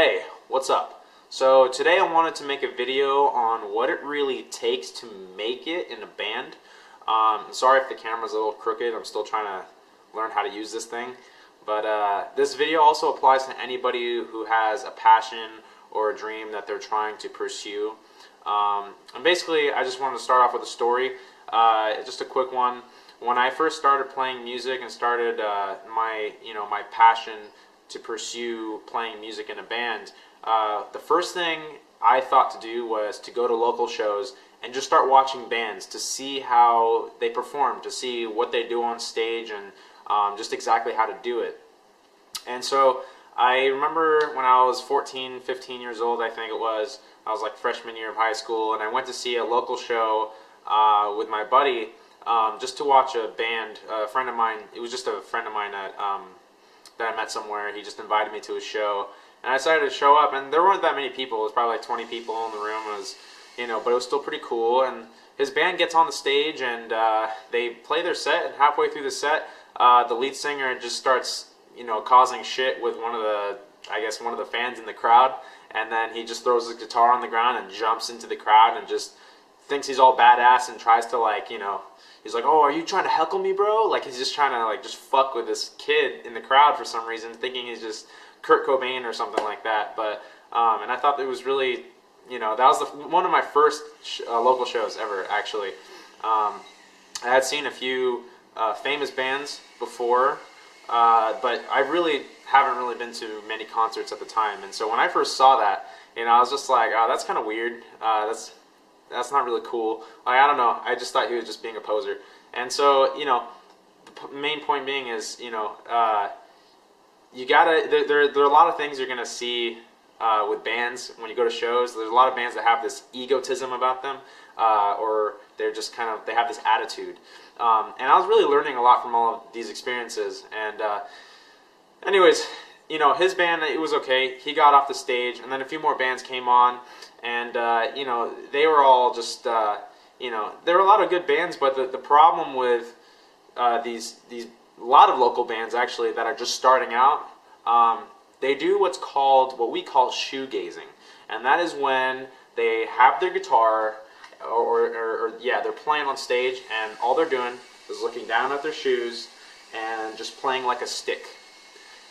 Hey, what's up? So today I wanted to make a video on what it really takes to make it in a band. Sorry if the camera's a little crooked, I'm still trying to learn how to use this thing. But this video also applies to anybody who has a passion or a dream that they're trying to pursue. And basically I just wanted to start off with a story, just a quick one. When I first started playing music and started my passion to pursue playing music in a band, the first thing I thought to do was to go to local shows and just start watching bands to see how they perform, to see what they do on stage, and just exactly how to do it. And so I remember when I was 14, 15 years old, I think it was, I was like freshman year of high school, and I went to see a local show with my buddy just to watch a band. A friend of mine, it was just a friend of mine that I met somewhere. He just invited me to a show, and I decided to show up, and there weren't that many people. It was probably like 20 people in the room. It was, but it was still pretty cool. And his band gets on the stage, and they play their set, and halfway through the set, the lead singer just starts, causing shit with one of the fans in the crowd, and then he just throws his guitar on the ground and jumps into the crowd and just thinks he's all badass and tries to he's like, "Oh, are you trying to heckle me, bro?" Like he's just trying to just fuck with this kid in the crowd for some reason, thinking he's just Kurt Cobain or something like that. But and I thought it was really, that was one of my first local shows ever, actually. I had seen a few famous bands before, but I really haven't been to many concerts at the time. And so when I first saw that, I was just like, "Oh, that's kind of weird. That's not really cool." I don't know. I just thought he was just being a poser. And so, the main point being is, you gotta, there are a lot of things you're gonna see with bands when you go to shows. There's a lot of bands that have this egotism about them, or they're just they have this attitude. And I was really learning a lot from all of these experiences. And anyways, his band, it was okay. He got off the stage, and then a few more bands came on, and they were all just, there were a lot of good bands, but the problem with these a lot of local bands actually that are just starting out, they do what we call shoegazing, and that is when they have their guitar, or they're playing on stage, and all they're doing is looking down at their shoes and just playing like a stick.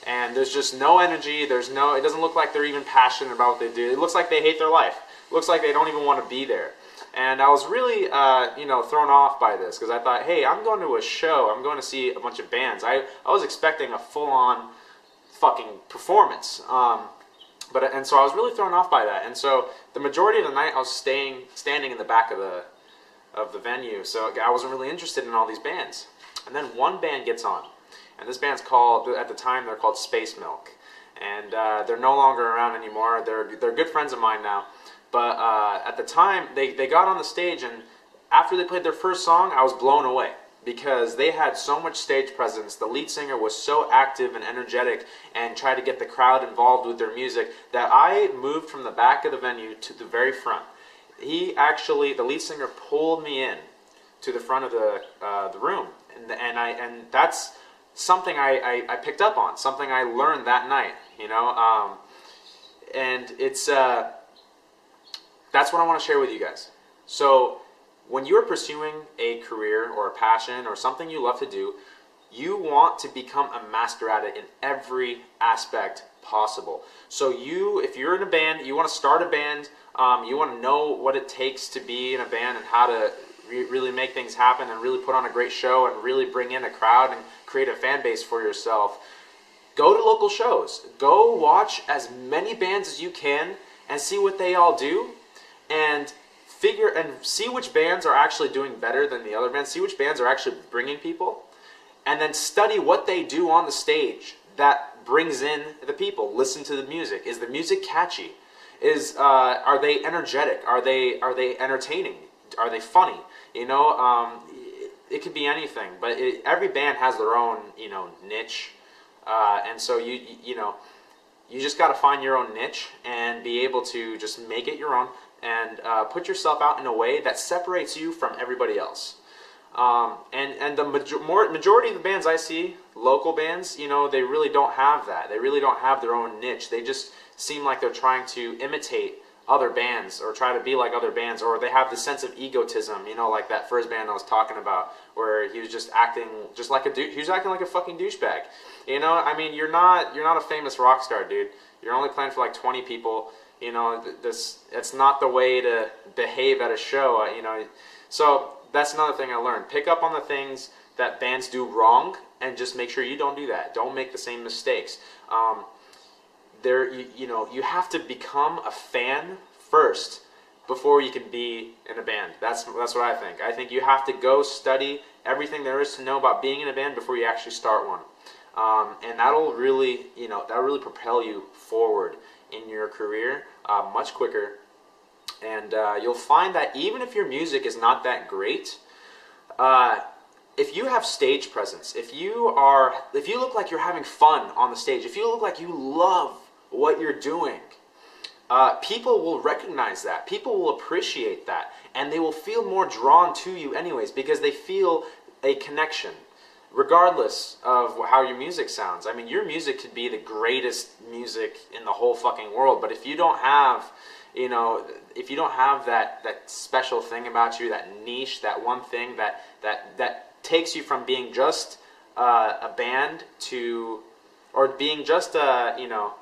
And there's just no energy, it doesn't look like they're even passionate about what they do. It looks like they hate their life. It looks like they don't even want to be there. And I was really, thrown off by this, because I thought, hey, I'm going to a show, I'm going to see a bunch of bands. I was expecting a full-on fucking performance. And so I was really thrown off by that. And so the majority of the night I was standing in the back of the venue, so I wasn't really interested in all these bands. And then one band gets on. And this band's called, at the time, they're called Space Milk. And they're no longer around anymore. They're good friends of mine now. But at the time, they got on the stage, and after they played their first song, I was blown away. Because they had so much stage presence. The lead singer was so active and energetic and tried to get the crowd involved with their music that I moved from the back of the venue to the very front. The lead singer pulled me in to the front of the room. And that's something I picked up on, something I learned that night, and it's that's what I want to share with you guys. So when you're pursuing a career or a passion or something you love to do, you want to become a master at it in every aspect possible. So if you're in a band, you want to start a band, you want to know what it takes to be in a band and how to really make things happen and really put on a great show and really bring in a crowd and create a fan base for yourself. Go to local shows. Go watch as many bands as you can and see what they all do, and see which bands are actually doing better than the other bands. See which bands are actually bringing people, and then study what they do on the stage that brings in the people. Listen to the music. Is the music catchy? Are they energetic? Are they entertaining? Are they funny? It could be anything, but every band has their own, niche, and so you just got to find your own niche and be able to just make it your own and put yourself out in a way that separates you from everybody else. And the majority of the bands I see, local bands, they really don't have that. They really don't have their own niche. They just seem like they're trying to imitate other bands or try to be like other bands, or they have this sense of egotism, you know, like that first band I was talking about, where he was just acting just like he was acting like a fucking douchebag. You know, I mean, you're not a famous rock star, dude. You're only playing for like 20 people. You know, it's not the way to behave at a show. You know, so that's another thing I learned. Pick up on the things that bands do wrong, and just make sure you don't do that. Don't make the same mistakes. You know, you have to become a fan first before you can be in a band. That's what I think. I think you have to go study everything there is to know about being in a band before you actually start one, and that'll really, you know, that'll really propel you forward in your career much quicker. And you'll find that even if your music is not that great, if you have stage presence, if you look like you're having fun on the stage, if you look like you love what you're doing, people will recognize that. People will appreciate that, and they will feel more drawn to you anyways, because they feel a connection, regardless of how your music sounds. I mean, your music could be the greatest music in the whole fucking world, but if you don't have, you know, if you don't have that special thing about you, that niche, that one thing that takes you from being just a band to, or being just a, you know,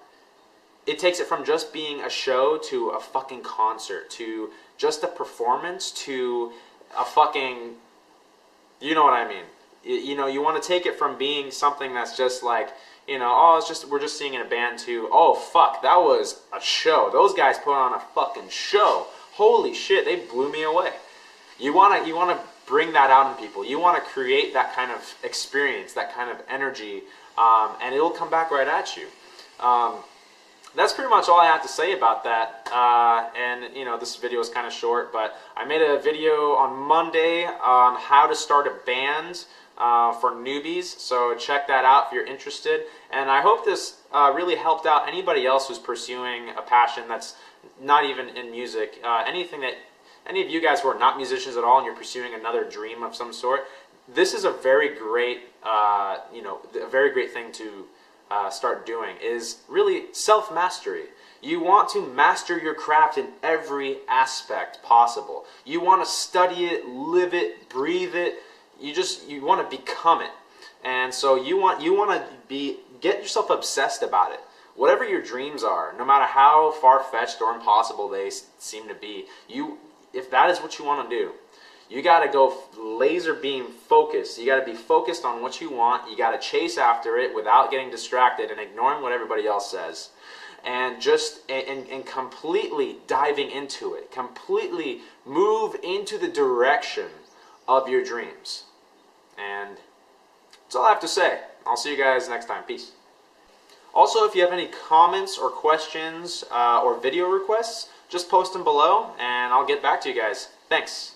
it takes it from just being a show to a fucking concert, to just a performance, to a fucking, you know what I mean. You know, you want to take it from being something that's just like, you know, oh, it's just, we're just singing in a band, to, oh fuck, that was a show. Those guys put on a fucking show. Holy shit, they blew me away. You wanna bring that out in people. You want to create that kind of experience, that kind of energy, and it'll come back right at you. That's pretty much all I have to say about that. And you know, this video is kind of short, but I made a video on Monday on how to start a band for newbies, so check that out if you're interested. And I hope this really helped out anybody else who's pursuing a passion that's not even in music. Anything that any of you guys who are not musicians at all and you're pursuing another dream of some sort, this is a very great, you know, a very great thing to start doing, is really self-mastery. You want to master your craft in every aspect possible. You want to study it, live it, breathe it. You want to become it. And so you want to get yourself obsessed about it. Whatever your dreams are, no matter how far-fetched or impossible they seem to be, if that is what you want to do, you got to go laser beam focused. You got to be focused on what you want. You got to chase after it without getting distracted and ignoring what everybody else says. And just and completely diving into it. Completely move into the direction of your dreams. And that's all I have to say. I'll see you guys next time. Peace. Also, if you have any comments or questions or video requests, just post them below and I'll get back to you guys. Thanks.